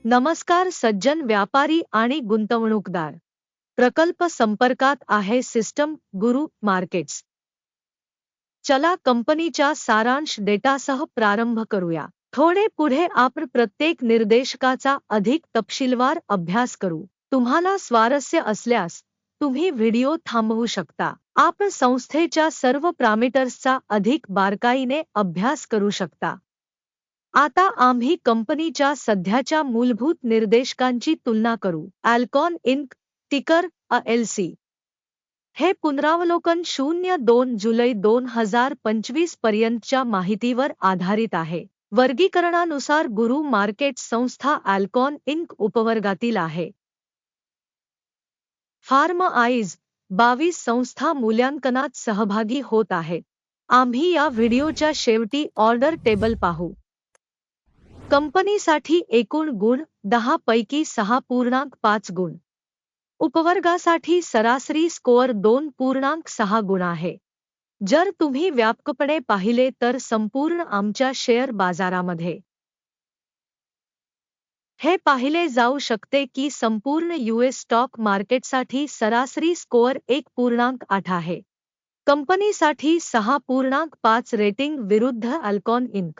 नमस्कार सज्जन व्यापारी आणि गुंतवणूकदार. प्रकल्प संपर्कात आहे सिस्टम गुरु मार्केट्स. चला कंपनीच्या सारांश डेटासह प्रारंभ करूया. थोडे पुढे आपण प्रत्येक निर्देशकाचा अधिक तपशीलवार अभ्यास करू. तुम्हाला स्वारस्य असल्यास तुम्ही व्हिडिओ थांबवू शकता. आपण संस्थेच्या सर्व पॅरामीटर्सचा अधिक बारकाईने अभ्यास करू शकता. आता आम्ही कंपनीच्या सध्याच्या मूलभूत निर्देशकांची तुलना करू. अल्कॉन इंक तिकर ALC. हे पुनरावलोकन 02 जुलै 2025 पर्यंतच्या माहितीवर आधारित आहे. वर्गीकरणानुसार गुरु मार्केट संस्था अल्कॉन इंक उपवर्गातील आहे. फार्म आईज 22 संस्था मूल्यांकनात सहभागी होत आहेत. आम्ही या व्हिडिओच्या शेवटी ऑर्डर टेबल पाहू. कंपनीसाठी एकूण गुण 10 पैकी 6.5 गुण. उपवर्गासाठी सरासरी स्कोअर 2.6 गुण आहे. जर तुम्ही व्यापकपणे पाहिले तर संपूर्ण आमच्या शेअर बाजारामध्ये हे पाहिले जाऊ शकते की संपूर्ण US स्टॉक मार्केटसाठी सरासरी स्कोअर 1.8 आहे. कंपनीसाठी 6.5 रेटिंग विरुद्ध अल्कॉन इंक.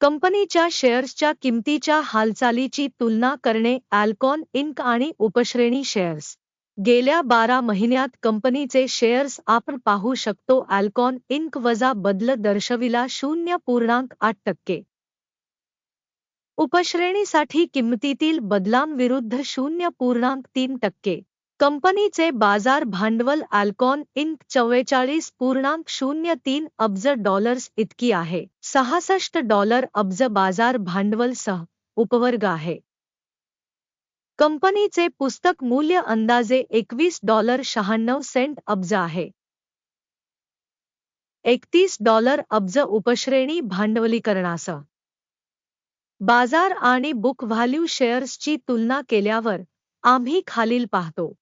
कंपनीच्या शेअर्सच्या किमतीच्या हालचालीची तुलना करणे. अल्कॉन इंक आणि उपश्रेणी शेअर्स. गेल्या 12 महिन्यात कंपनीचे शेअर्स आपण पाहू शकतो. अल्कॉन इंक वजा बदल दर्शविला 0.8%. उपश्रेणीसाठी किंमतीतील बदलांविरुद्ध 0.3%. कंपनीचे बाजार भांडवल अल्कॉन इंक $44.03 अब्ज इतकी आहे. $66 अब्ज बाजार भांडवल सह उपवर्ग आहे. कंपनीचे पुस्तक मूल्य अंदाजे $21.96 अब्ज आहे. $31 अब्ज उपश्रेणी भांडवलीकरणासह. बाजार आणि बुक व्हॅल्यू शेअर्सची तुलना केल्यावर आम्ही खालील पाहतो.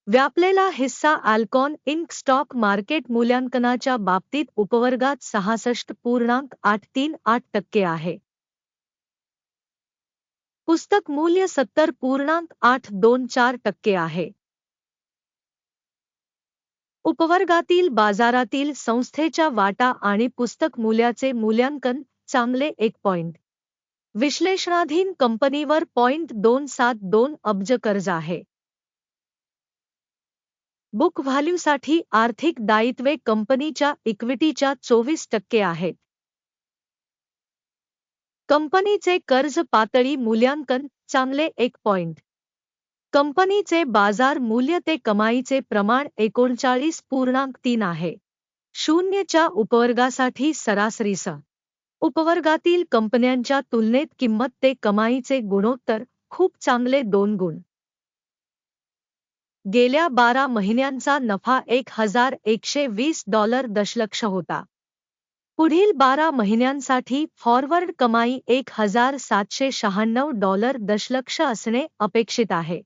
व्यापलेला हिस्सा अल्कॉन इंक स्टॉक मार्केट मूल्यांकनाच्या बाबतीत उपवर्गात 66.838% आहे. पुस्तक मूल्य 70.824% आहे. उपवर्गातील बाजारातील संस्थेच्या वाटा आणि पुस्तक मूल्याचे मूल्यांकन चांगले 1 पॉइंट. विश्लेषणाधीन कंपनीवर 0.272 अब्ज कर्ज आहे. बुक व्हॅल्यूसाठी आर्थिक दायित्वे कंपनीच्या इक्विटीच्या 24% आहेत. कंपनीचे कर्ज पातळी मूल्यांकन चांगले 1 पॉइंट. कंपनीचे बाजार मूल्य ते कमाईचे प्रमाण 39.3 आहे. 0 च्या उपवर्गासाठी सरासरीसह. उपवर्गातील कंपन्यांच्या तुलनेत किंमत ते कमाईचे गुणोत्तर खूप चांगले 2 गुण. गेल्या 12 महिन्यांचा नफा $1,120 दशलक्ष होता. पुढील 12 महिन्यांसाठी फॉरवर्ड कमाई $1,796 दशलक्ष असणे अपेक्षित आहे.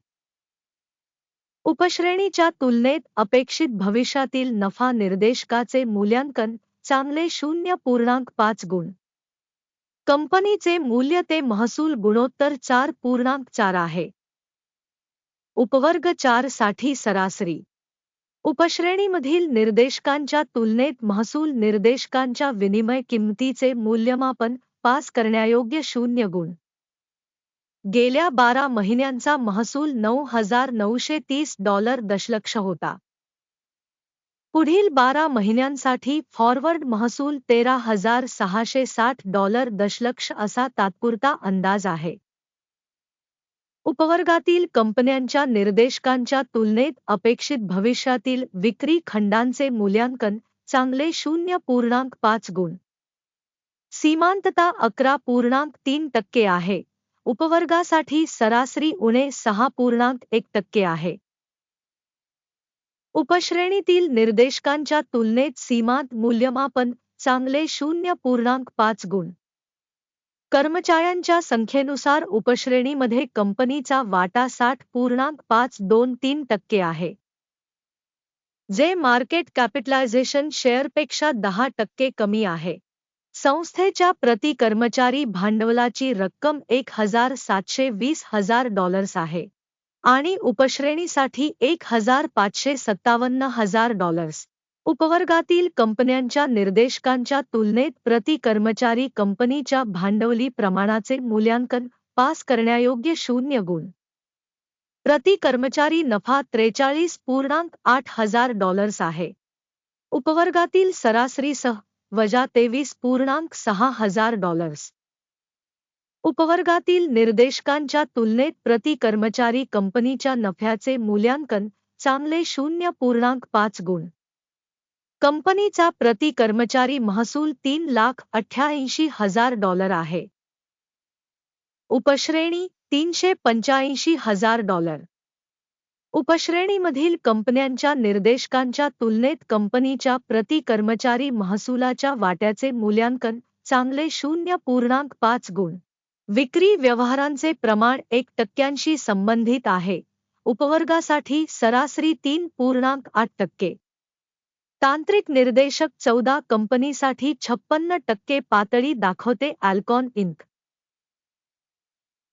उपश्रेणीच्या तुलनेत अपेक्षित भविष्यातील नफा निर्देशकाचे मूल्यांकन चांगले 0.5 गुण. कंपनीचे मूल्य ते महसूल गुणोत्तर 4.4 आहे. उपवर्ग 4 साठी सरासरी. उपश्रेणीमधील निर्देशकांच्या तुलनेत महसूल निर्देशकांच्या विनिमय किंमतीचे मूल्यमापन पास करण्यायोग्य 0 गुण. गेल्या 12 महिन्यांचा महसूल $9,930 दशलक्ष होता. पुढील 12 महिन्यांसाठी फॉरवर्ड महसूल $13,660 दशलक्ष असा तात्पुरता अंदाज आहे. उपवर्गातील कंपन्यांच्या निर्देशकांच्या तुलनेत अपेक्षित भविष्यातील विक्री खंडांचे मूल्यांकन चांगले 0.5 गुण. सीमांतता 11.3% आहे. उपवर्गासाठी सरासरी उणे 6.1% आहे. उपश्रेणीतील निर्देशकांच्या तुलनेत सीमांत मूल्यमापन चांगले 0.5 गुण. कर्मचाऱ्यांच्या संख्येनुसार उपश्रेणीमध्ये कंपनीचा वाटा 60.523% आहे. जे मार्केट कॅपिटलायझेशन शेअरपेक्षा 10% कमी आहे. संस्थेच्या प्रति कर्मचारी भांडवलाची रक्कम $1,720,000 आहे आणि उपश्रेणीसाठी $1,557,000. उपवर्गातील कंपन्यांच्या निर्देशकांच्या तुलनेत प्रति कर्मचारी कंपनीच्या भांडवली प्रमाणाचे मूल्यांकन पास करण्यायोग्य 0 गुण. प्रति कर्मचारी नफा $43.8 आहे. उपवर्गातील सरासरीसह वजा $23.6 उपवर्गातील निर्देशकांच्या तुलनेत प्रति कर्मचारी कंपनीच्या नफ्याचे मूल्यांकन चांगले 0.5 गुण. कंपनीचा प्रति कर्मचारी महसूल $3,88,000 आहे. उपश्रेणी $385,000. उपश्रेणीमधील कंपन्यांच्या निर्देशकांच्या तुलनेत कंपनीच्या प्रति कर्मचारी महसुलाच्या वाट्याचे मूल्यांकन चांगले 0.5 गुण. विक्री व्यवहारांचे प्रमाण 1% संबंधित आहे. उपवर्गासाठी सरासरी 3.8%. तांत्रिक निर्देशक 14 कंपनीसाठी 56% पातळी दाखवते. Alcon Inc.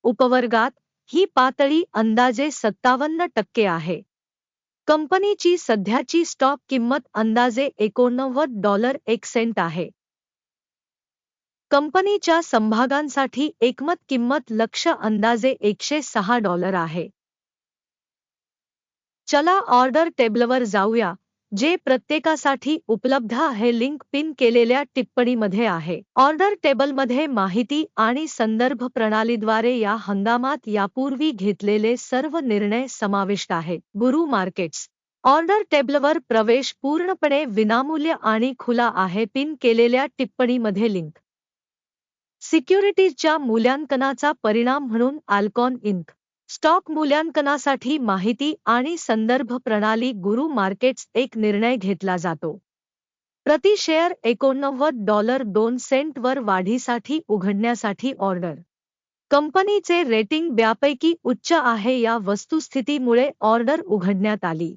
उपवर्गात ही पातळी अंदाजे 57% आहे. कंपनीची सध्याची स्टॉक किंमत अंदाजे $89 आहे. कंपनीच्या समभागांसाठी एकमत किंमत लक्ष्य अंदाजे $106 आहे. चला ऑर्डर टेबलवर जाऊया, जे प्रत्येकासाठी उपलब्ध आहे. लिंक पिन केलेल्या टिप्पणीमध्ये आहे. ऑर्डर टेबलमध्ये माहिती आणि संदर्भ प्रणालीद्वारे या हंगामात यापूर्वी घेतलेले सर्व निर्णय समाविष्ट आहेत. गुरु मार्केट्स. ऑर्डर टेबलवर प्रवेश पूर्णपणे विनामूल्य आणि खुला आहे. पिन केलेल्या टिप्पणीमध्ये लिंक. सिक्युरिटीजच्या मूल्यांकनाचा परिणाम म्हणून अल्कॉन इंक. स्टॉक मूल्यांकनासाठी माहिती आणि संदर्भ प्रणाली. गुरु मार्केट्स. एक निर्णय घेतला जातो. प्रति शेअर $89.02 वर वाढीसाठी उघडण्यासाठी ऑर्डर. कंपनीचे रेटिंग ब्यापैकी उच्च आहे. या वस्तुस्थितीमुळे ऑर्डर उघडण्यात आली.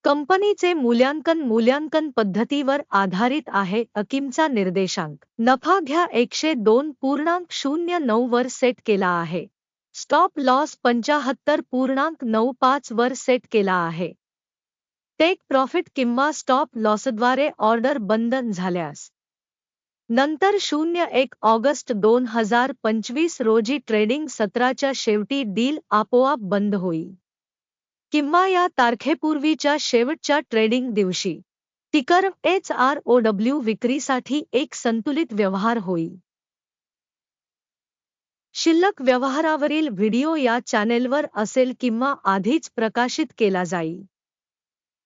कंपनीचे मूल्यांकन पद्धतीवर आधारित आहे. अकिमचा निर्देशांक. नफा घ्या 102.09 वर सेट केला आहे. स्टॉप लॉस 75.95 वर सेट केला आहे. टेक प्रॉफिट किंवा स्टॉप लॉसद्वारे ऑर्डर बंद झाल्यास नंतर 01 ऑगस्ट 2025 रोजी ट्रेडिंग सत्राच्या शेवटी डील आपोआप बंद होईल किंवा या तारखेपूर्वीच्या शेवटच्या ट्रेडिंग दिवशी. टिकर HROW. विक्रीसाठी एक संतुलित व्यवहार होईल. शिल्लक व्यवहारावरील व्हिडिओ या चॅनेलवर असेल किंवा आधीच प्रकाशित केला जाईल.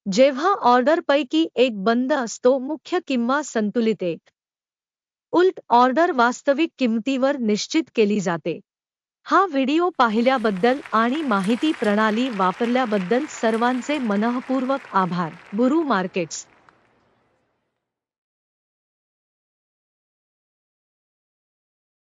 जेव्हा ऑर्डरपैकी एक बंद असतो, मुख्य किंवा संतुलित एक. उलट ऑर्डर वास्तविक किंमतीवर निश्चित केली जाते. हा व्हिडिओ पाहिल्याबद्दल आणि माहिती प्रणाली वापरल्याबद्दल सर्वांचे मनःपूर्वक आभार. गुरु मार्केट्स.